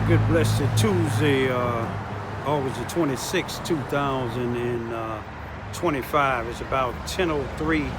Good blessed Tuesday, August the 26th, 2025. It's about 10:03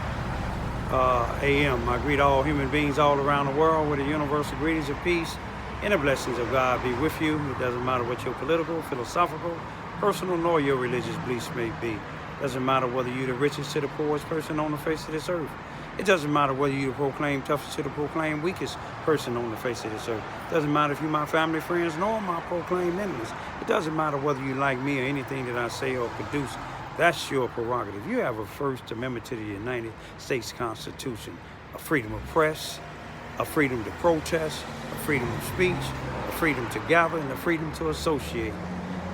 a.m. I greet all human beings all around the world with the universal greetings of peace and the blessings of God be with you. It doesn't matter what your political, philosophical, personal, nor your religious beliefs may be. It doesn't matter whether you're the richest to the poorest person on the face of this earth. It doesn't matter whether you proclaim toughest to the proclaim weakest person on the face of this earth. It doesn't matter if you're my family, friends, nor my proclaimed enemies. It doesn't matter whether you like me or anything that I say or produce. That's your prerogative. You have a First Amendment to the United States Constitution, a freedom of press, a freedom to protest, a freedom of speech, a freedom to gather, and a freedom to associate.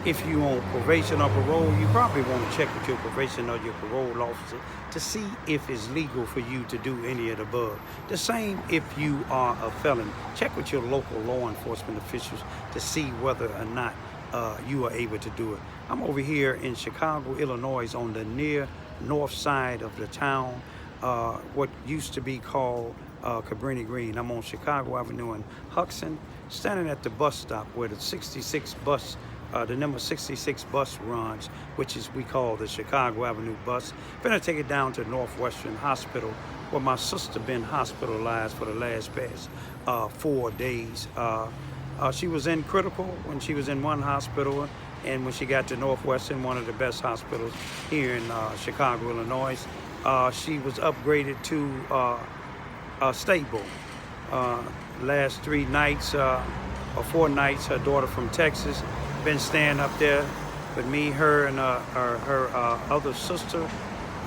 If you on probation or parole, you probably want to check with your probation or your parole officer to see if it's legal for you to do any of the above. The same if you are a felon. Check with your local law enforcement officials to see whether or not you are able to do it. I'm over here in Chicago, Illinois, on the near north side of the town, what used to be called Cabrini Green. I'm on Chicago Avenue in Huxon, standing at the bus stop where the 66 bus the number 66 bus runs, which is we call the Chicago Avenue bus. Gonna take it down to Northwestern Hospital, where my sister been hospitalized for the last past 4 days. She was in critical when she was in one hospital, and when she got to Northwestern, one of the best hospitals here in Chicago, Illinois, she was upgraded to stable. Last 3 nights or 4 nights, her daughter from Texas been staying up there with me, her, and her other sister,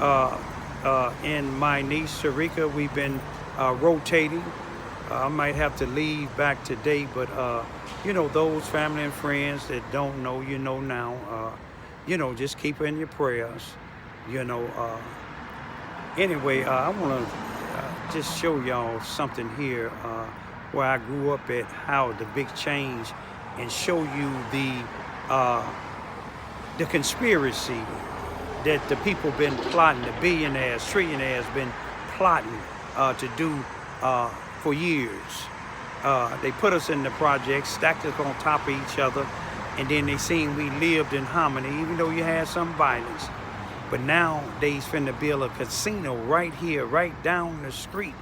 and my niece Sharika. We've been rotating. I might have to leave back today, but you know, those family and friends that don't know, you know now. You know, just keep her in your prayers. You know. Anyway, I want to just show y'all something here where I grew up at, how the big change, and show you the conspiracy that the people been plotting, the billionaires, trillionaires been plotting to do for years. They put us in the projects, stacked us on top of each other, and then they seen we lived in harmony, even though you had some violence. But now they's finna build a casino right here, right down the street.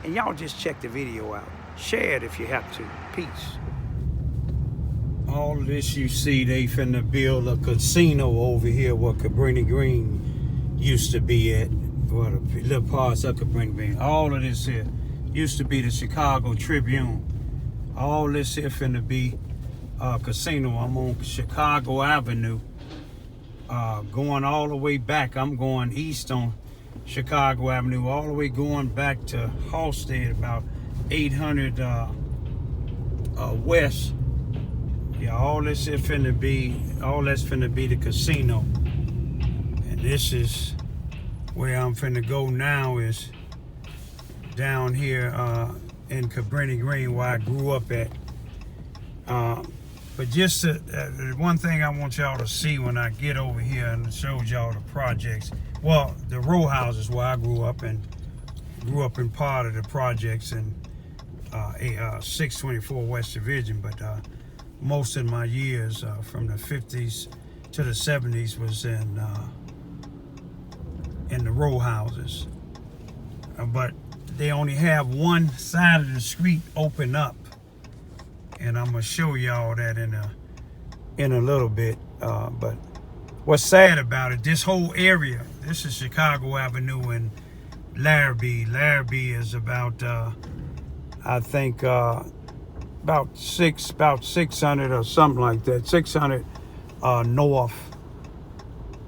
And y'all just check the video out. Share it if you have to. Peace. All of this you see, they finna build a casino over here where Cabrini Green used to be at. Well, the little parts of Cabrini Green. All of this here used to be the Chicago Tribune. All this here finna be a casino. I'm on Chicago Avenue, going all the way back. I'm going east on Chicago Avenue, all the way going back to Halstead, about 800 west. Yeah, all this is finna be, all that's finna be the casino. And this is where I'm finna go now, is down here in Cabrini Green, where I grew up at. But just one thing I want y'all to see when I get over here and show y'all the projects. Well, the row houses where I grew up, and grew up in part of the projects in 624 West Division, but most of my years from the 50s to the 70s was in the row houses. But they only have one side of the street open up, and I'm gonna show y'all that in a little bit. But what's sad about it, this whole area, this is Chicago Avenue and Larrabee. Larrabee is about I think about 600 or something like that, 600 north.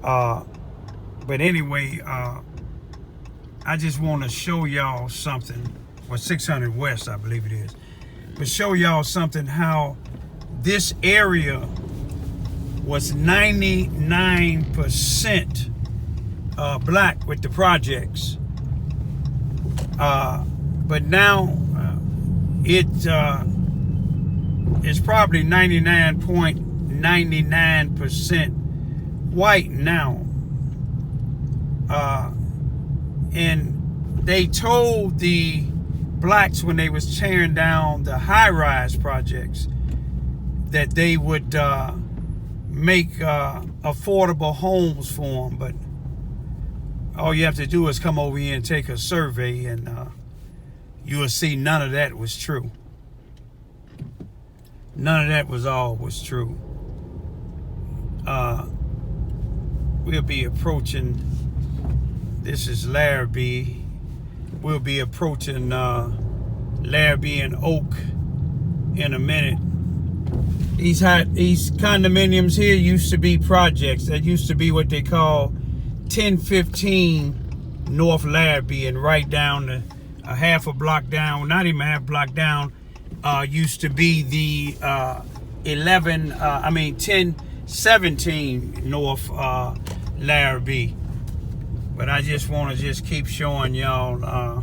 But anyway, I just want to show y'all something. Well, 600 west, I believe it is. But show y'all something, how this area was 99% black with the projects. But now it's probably 99.99% white now. And they told the blacks when they was tearing down the high-rise projects that they would make affordable homes for them, but all you have to do is come over here and take a survey, and you will see none of that was true. None of that was true. We'll be approaching, this is Larrabee. We'll be approaching Larrabee and Oak in a minute. These condominiums here used to be projects. That used to be what they call 1015 North Larrabee, and right down a half a block down, not even a half block down, used to be the 1017 North Larrabee. But I just want to keep showing y'all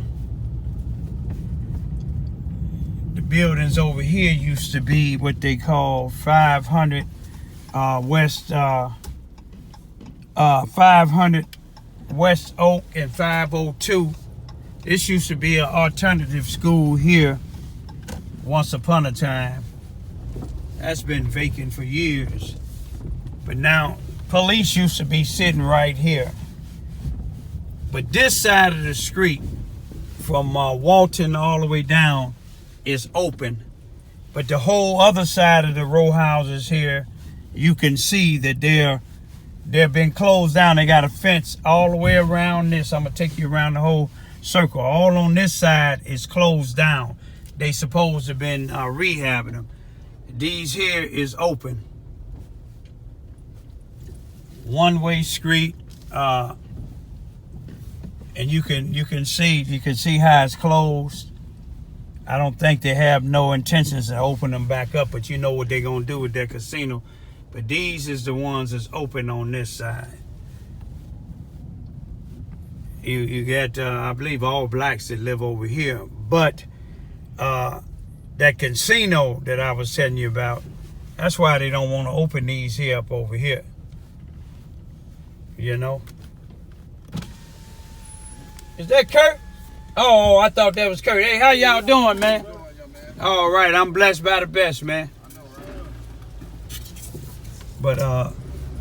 the buildings over here used to be what they call 500 West 500 West Oak and 502. This used to be an alternative school here once upon a time. That's been vacant for years. But now police used to be sitting right here. But this side of the street, from Walton all the way down, is open. But the whole other side of the row houses here, you can see that they've been closed down. They got a fence all the way around this. I'm gonna take you around the whole circle. All on this side is closed down. They supposed to have been rehabbing them. These here is open. One-way street. And you can see how it's closed. I don't think they have no intentions to open them back up, but you know what they're gonna do with their casino. But these is the ones that's open on this side. You got I believe all blacks that live over here, but that casino that I was telling you about, that's why they don't want to open these here up over here. You know. Is that Kurt? Oh, I thought that was Kurt. Hey, how y'all doing, man? All right, I'm blessed by the best, man. But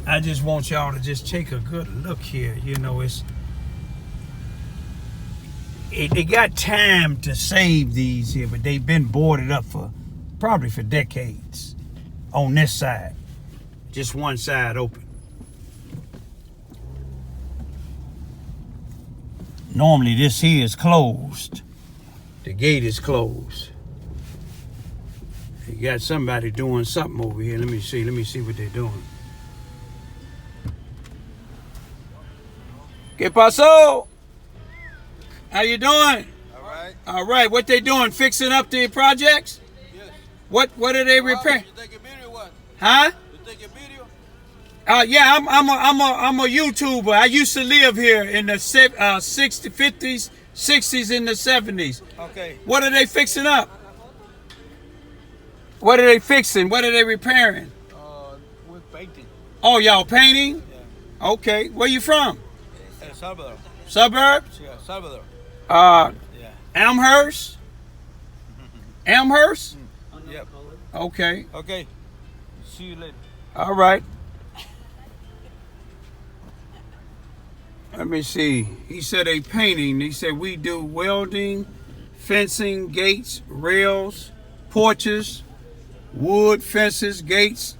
I just want y'all to just take a good look here. You know, it got time to save these here, but they've been boarded up probably for decades on this side. Just one side open. Normally this here is closed. The gate is closed. You got somebody doing something over here. Let me see what they're doing. ¿Qué pasó? How you doing? All right. All right. What they doing? Fixing up the projects? Yes. What are they repairing? You take a video what? Huh? You take a video? Yeah, I'm a YouTuber. I used to live here in the 60s, 50s, 60s, and the 70s. Okay. What are they fixing up? What are they fixing? What are they repairing? We're painting. Oh, y'all painting? Yeah. Okay. Where you from? El Salvador. Suburbs? Yeah, Salvador. Yeah. Amherst? Mm-hmm. Amherst? Yep. Okay. Okay. See you later. All right. Let me see. He said a painting. He said we do welding, fencing, gates, rails, porches, wood, fences, gates,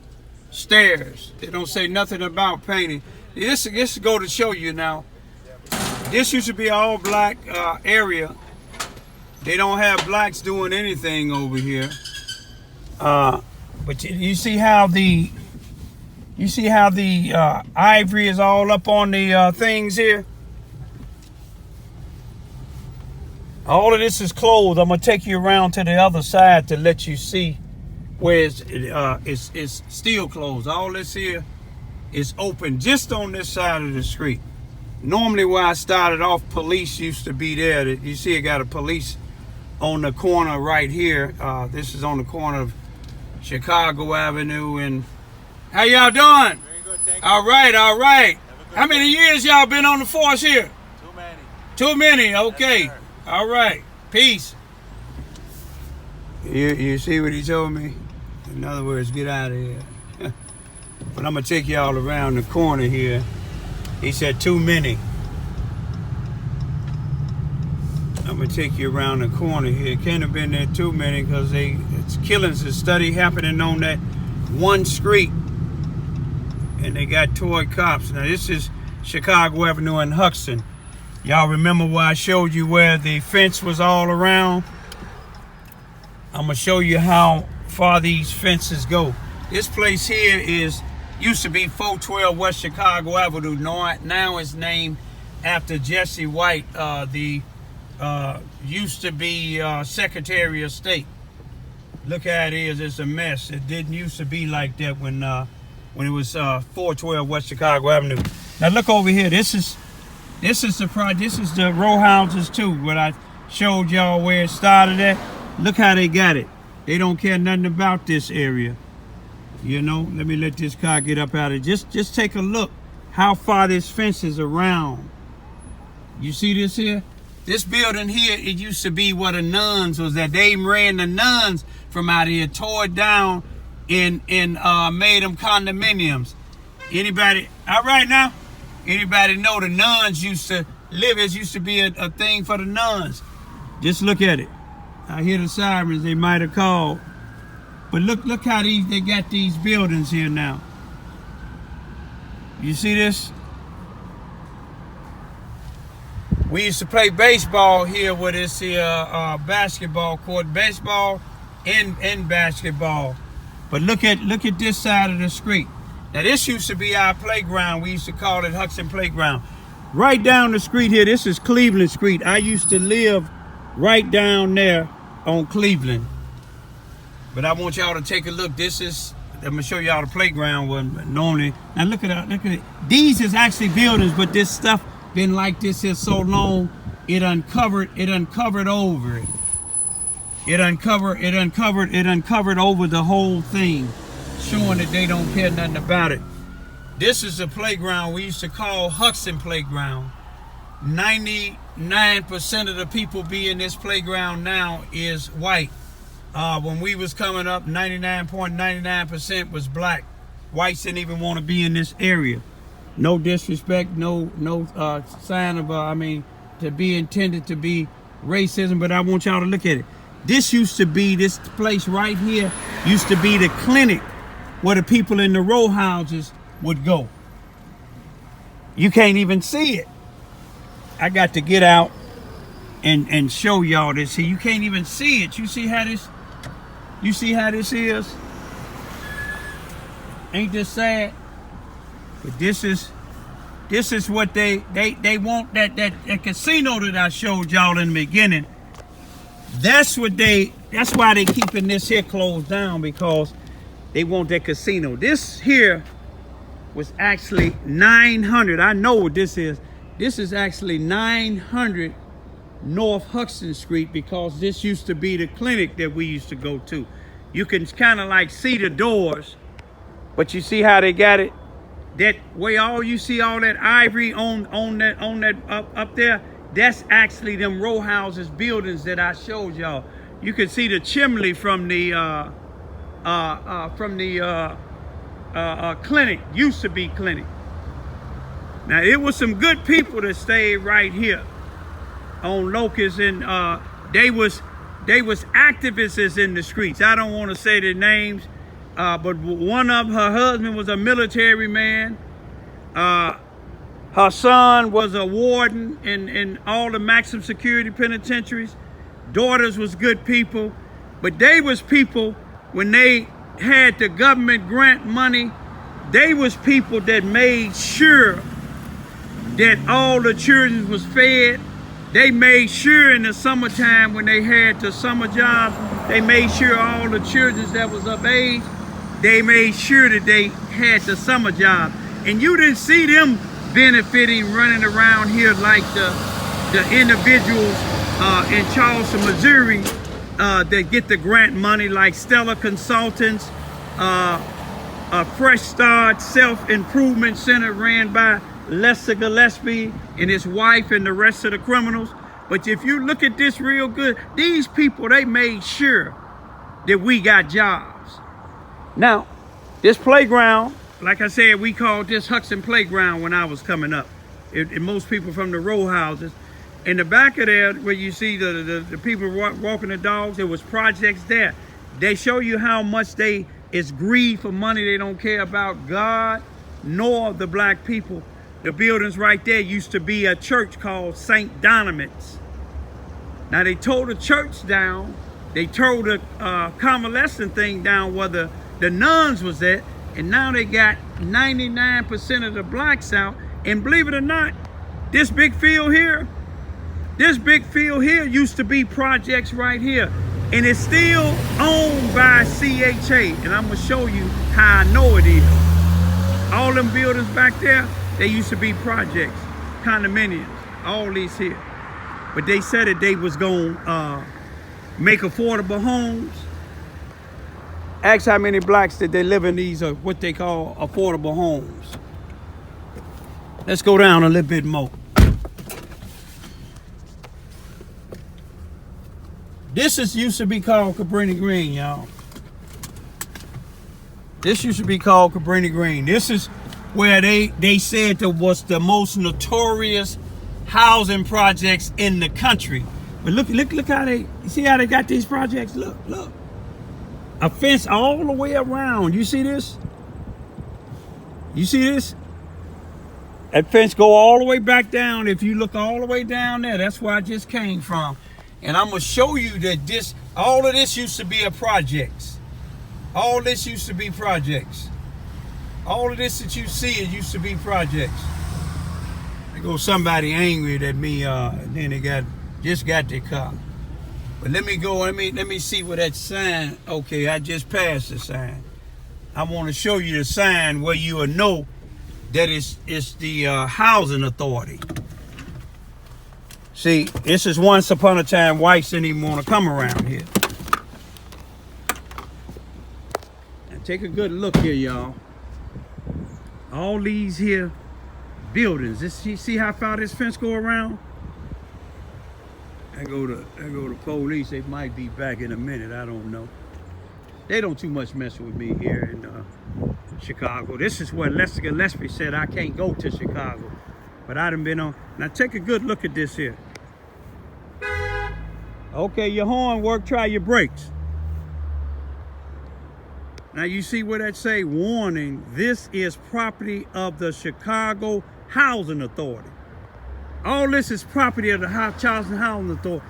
stairs. They don't say nothing about painting. This go to show you now. This used to be an all black area. They don't have blacks doing anything over here. But you see how the ivory is all up on the things here? All of this is closed. I'm gonna take you around to the other side to let you see where it's still closed. All this here is open just on this side of the street. Normally where I started off, police used to be there. You see it got a police on the corner right here. This is on the corner of Chicago Avenue. And how y'all doing? Very good, thank you. All right. How many years y'all been on the force here? Too many. Okay. Yes, All right. Peace. You see what he told me? In other words, get out of here. But I'm gonna take y'all around the corner here. He said too many. I'm gonna take you around the corner here. It can't have been there too many because it's killings and study happening on that one street. And they got toy cops. Now this is Chicago Avenue in Huxton. Y'all remember where I showed you where the fence was all around? I'm gonna show you how far these fences go. This place here used to be 412 West Chicago Avenue. Now it's named after Jesse White, used to be Secretary of State. Look how it is. It's a mess. It didn't used to be like that when it was 412 West Chicago Avenue. Now look over here. This is the row houses too. What I showed y'all where it started at. Look how they got it. They don't care nothing about this area. You know, let me let this car get up out of it. Just take a look how far this fence is around. You see this here? This building here, it used to be where the nuns was at. They ran the nuns from out here, tore it down and made them condominiums. Anybody, all right now? Anybody know the nuns used to live? It used to be a thing for the nuns. Just look at it. I hear the sirens, they might have called. But look how they got these buildings here now. You see this? We used to play baseball here with this here basketball court, baseball and basketball. But look at this side of the street. Now this used to be our playground. We used to call it Huxton Playground. Right down the street here, this is Cleveland Street. I used to live right down there on Cleveland. But I want y'all to take a look. I'm gonna show y'all the playground one normally. Now look at it. These is actually buildings, but this stuff been like this here so long, it uncovered over it. It uncovered over the whole thing, showing that they don't care nothing about it. This is a playground we used to call Huxton Playground. 99% of the people be in this playground now is white. When we was coming up, 99.99% was black. Whites didn't even want to be in this area. No disrespect, no sign of, to be intended to be racism, but I want y'all to look at it. This place right here used to be the clinic where the people in the row houses would go. You can't even see it. I got to get out and show y'all this here. You can't even see it. You see how this is? Ain't this sad? But this is what they want, that casino that I showed y'all in the beginning. That's why they keeping this here closed down, because they want that casino. This here was actually 900. I know what this is. This is actually 900 North Huxton Street, because this used to be the clinic that we used to go to. You can kind of like see the doors, but you see how they got it? That way, you see all that ivory on that up there, that's actually them row houses buildings that I showed y'all. You can see the chimney from the clinic, used to be clinic. Now it was some good people that stayed right here on Locust, and they was activists in the streets. I don't want to say their names, but one of her husband was a military man. Her son was a warden in all the maximum security penitentiaries. Daughters was good people, but they was people when they had the government grant money. They was people that made sure that all the children was fed. They made sure in the summertime when they had the summer jobs, they made sure all the children that was of age, they made sure that they had the summer job. And you didn't see them benefiting, running around here like the individuals in Charleston, Missouri that get the grant money, like Stellar Consultants, a Fresh Start Self-Improvement Center ran by Lester Gillespie and his wife and the rest of the criminals. But if you look at this real good, these people, they made sure that we got jobs. Now, this playground, like I said, we called this Huxton Playground when I was coming up. And most people from the row houses. In the back of there, where you see the people walking the dogs, there was projects there. They show you how much it's greed for money. They don't care about God nor the black people. The buildings right there used to be a church called St. Donovan's. Now they tore the church down. They tore the convalescent thing down where the nuns was at. And now they got 99% of the blacks out. And believe it or not, this big field here used to be projects right here. And it's still owned by CHA. And I'm gonna show you how I know it is. All them buildings back there, they used to be projects, condominiums, all these here. But they said that they was gonna make affordable homes. Ask how many blacks did they live in these, what they call affordable homes. Let's go down a little bit more. This used to be called Cabrini Green, y'all. This used to be called Cabrini Green. This is where they said that was the most notorious housing projects in the country. But look how you see how they got these projects? Look. A fence all the way around. You see this? You see this? That fence go all the way back down. If you look all the way down there, that's where I just came from. And I'm gonna show you that all of this used to be a projects. All this used to be projects. All of this that you see, it used to be projects. There goes somebody angry at me, and then they just got their car. But let me see where that sign, okay, I just passed the sign. I want to show you the sign where you will know that it's the housing authority. See, this is once upon a time whites didn't even want to come around here. Now take a good look here, y'all. All these here buildings. You see how far this fence go around? I go to police. They might be back in a minute. I don't know. They don't too much mess with me here in Chicago. This is where Lester Gillespie said I can't go to Chicago. But I done been on. Now take a good look at this here. Okay, your horn work, try your brakes. Now you see where that say, warning, this is property of the Chicago Housing Authority. All this is property of the Charleston Housing Authority.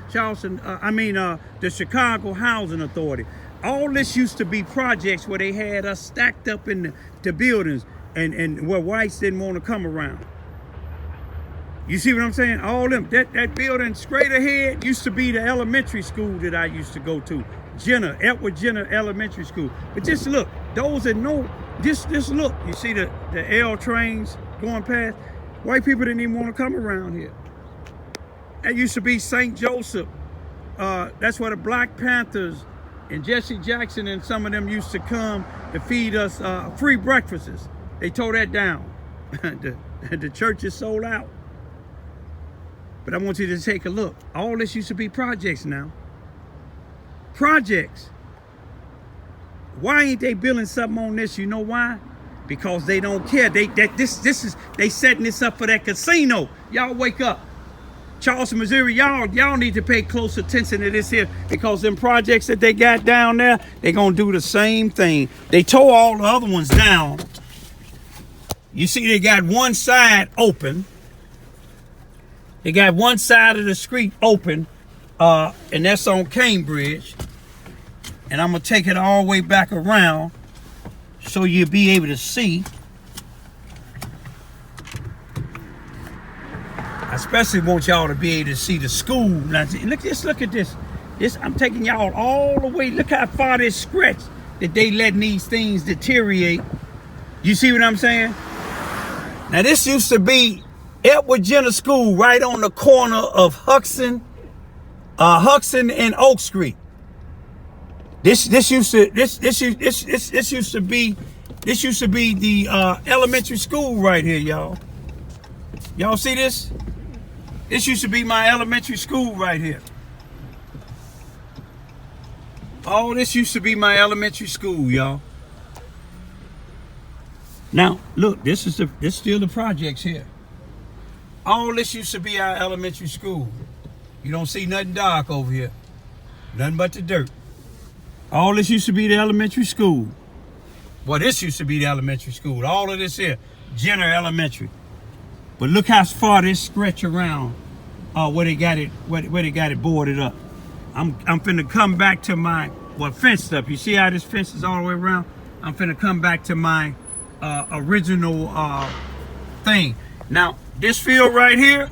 The Chicago Housing Authority. All this used to be projects where they had us stacked up in the buildings and where whites didn't want to come around. You see what I'm saying? All them, that building straight ahead used to be the elementary school that I used to go to. Edward Jenner Elementary School. But just look, those that know, just look. You see the L trains going past? White people didn't even want to come around here. That used to be St. Joseph. That's where the Black Panthers and Jesse Jackson and some of them used to come to feed us free breakfasts. They tore that down. The church is sold out. But I want you to take a look. All this used to be projects now. Projects. Why ain't they building something on this? You know why? Because they don't care. They setting this up for that casino. Y'all wake up. Charleston, Missouri, y'all need to pay close attention to this here, because them projects that they got down there, they gonna do the same thing. They tore all the other ones down. You see, they got one side open. They got one side of the street open, and that's on Cambridge. And I'm gonna take it all the way back around so you'll be able to see. I especially want y'all to be able to see the school. Now, look at this. I'm taking y'all all the way. Look how far this stretch that they letting these things deteriorate. You see what I'm saying? Now, this used to be Edward Jenner School right on the corner of Huxton and Oak Street. This used to be the elementary school right here, y'all. Y'all see this? This used to be my elementary school right here. Oh, this used to be my elementary school, y'all. Now, look, this is still the projects here. All this used to be our elementary school. You don't see nothing dark over here. Nothing but the dirt. All this used to be the elementary school. Well, this used to be the elementary school. All of this here, Jenner Elementary. But look how far this stretch around where they got it boarded up. I'm finna come back to my fenced up. You see how this fence is all the way around? I'm finna come back to my original thing. Now, this field right here,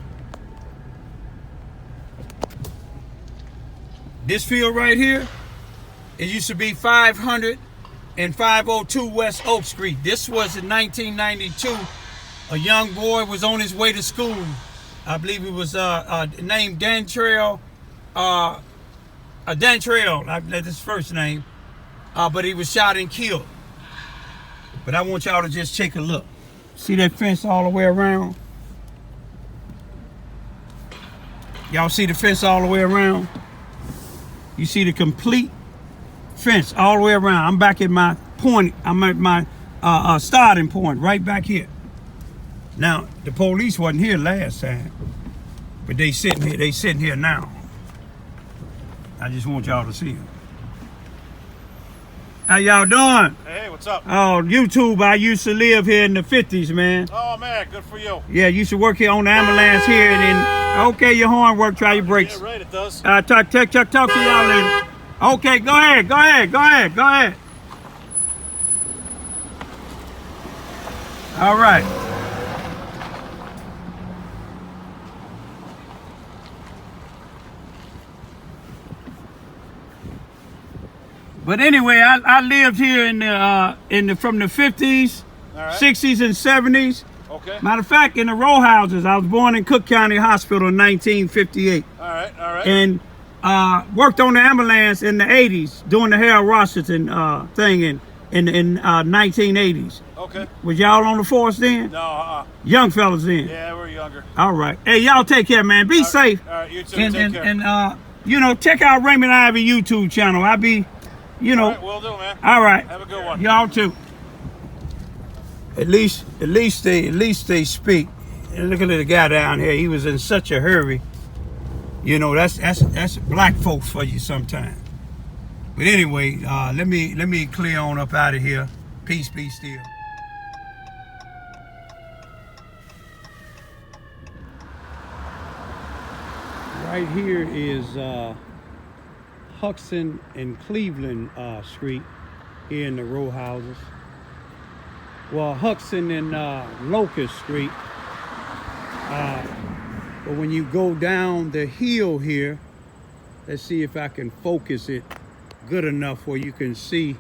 it used to be 500 and 502 West Oak Street. This was in 1992. A young boy was on his way to school. I believe it was named Dantrell. Dantrell, that's his first name. But he was shot and killed. But I want y'all to just take a look. See that fence all the way around? Y'all see the fence all the way around? You see the complete fence all the way around. I'm back at my point. I'm at my starting point right back here. Now, the police wasn't here last time, but they sitting here now. I just want y'all to see them. How y'all doing? Hey, what's up? Oh, YouTube, I used to live here in the 50s, man. Oh, man, good for you. Yeah, used to work here on the ambulance here, and then, okay, your horn work, try your brakes. Yeah, right, it does. Talk to y'all later. Okay, go ahead. All right. But anyway, I lived here from the 50s, right. 60s, and 70s. Okay. Matter of fact, in the row houses. I was born in Cook County Hospital in 1958. All right. And worked on the ambulance in the 80s, doing the Harold Washington thing in 1980s. Okay. Was y'all on the force then? No, Young fellas then? Yeah, we're younger. All right. Hey, y'all take care, man. Be safe. All right, you too. And, Take care. And check out Raymond Ivy YouTube channel. I be, All right, will do, man. All right. Have a good one. Y'all too. At least they speak. And look at the guy down here. He was in such a hurry. You know, that's black folks for you sometimes. But anyway, let me clear on up out of here. Peace be still. Right here is Huxon and Cleveland Street here in the row houses. Well, Huxon and Locust Street. But when you go down the hill here, let's see if I can focus it good enough where you can see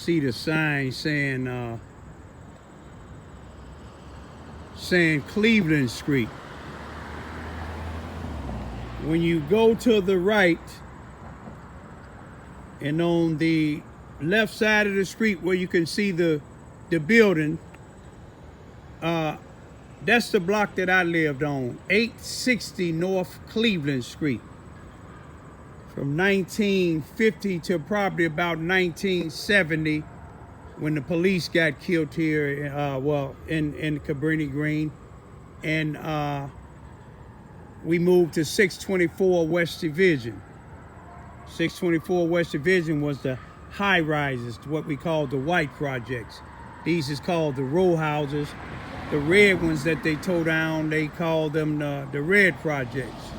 the sign saying Cleveland Street. When you go to the right and on the left side of the street where you can see the building, that's the block that I lived on, 860 North Cleveland Street. From 1950 to probably about 1970 when the police got killed here, in Cabrini Green. And we moved to 624 West Division. 624 West Division was the high rises, what we call the white projects. These is called the row houses. The red ones that they tore down, they call them the red projects.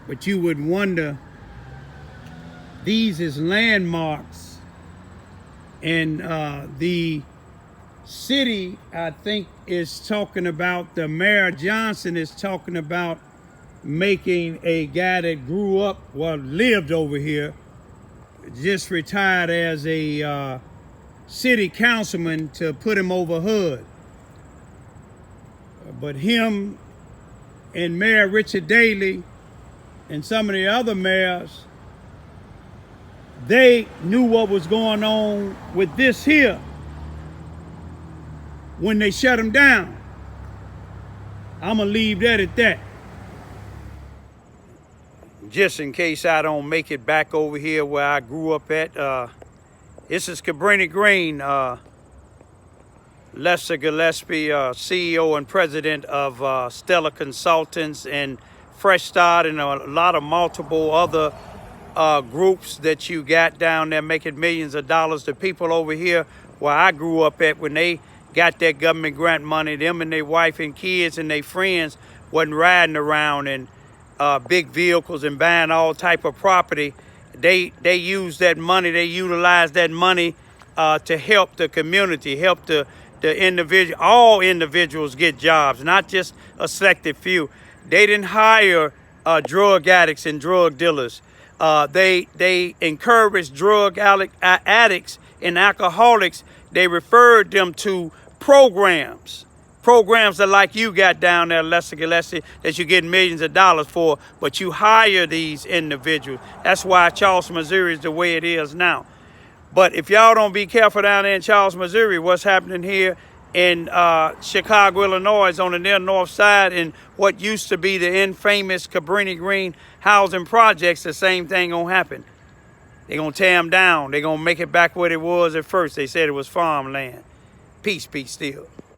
But you would wonder, these is landmarks, and the city, I think, is talking about, the Mayor Johnson is talking about making a guy that grew up, lived over here, just retired as a city councilman, to put him over HUD. But him and Mayor Richard Daley and some of the other mayors, they knew what was going on with this here when they shut him down. I'm gonna leave that at that. just in case I don't make it back over here where I grew up at. This is Cabrini Green, Lester Gillespie, CEO and president of Stellar Consultants and Fresh Start and a lot of multiple other groups that you got down there making millions of dollars. The people over here where I grew up at, when they got that government grant money, them and their wife and kids and their friends wasn't riding around in big vehicles and buying all type of property. They use that money, they utilize that money to help the community, help the individual. All individuals get jobs, not just a selected few. They didn't hire drug addicts and drug dealers. They encouraged drug addicts and alcoholics. They referred them to programs that like you got down there, Lester Gillespie, that you get millions of dollars for, but you hire these individuals. That's why Charleston, Missouri is the way it is now. But if y'all don't be careful down there in Charleston, Missouri, what's happening here in Chicago, Illinois, on the near north side, in what used to be the infamous Cabrini Green housing projects, the same thing gonna happen. They're gonna tear them down. They're gonna make it back what it was at first. They said it was farmland. Peace, peace still.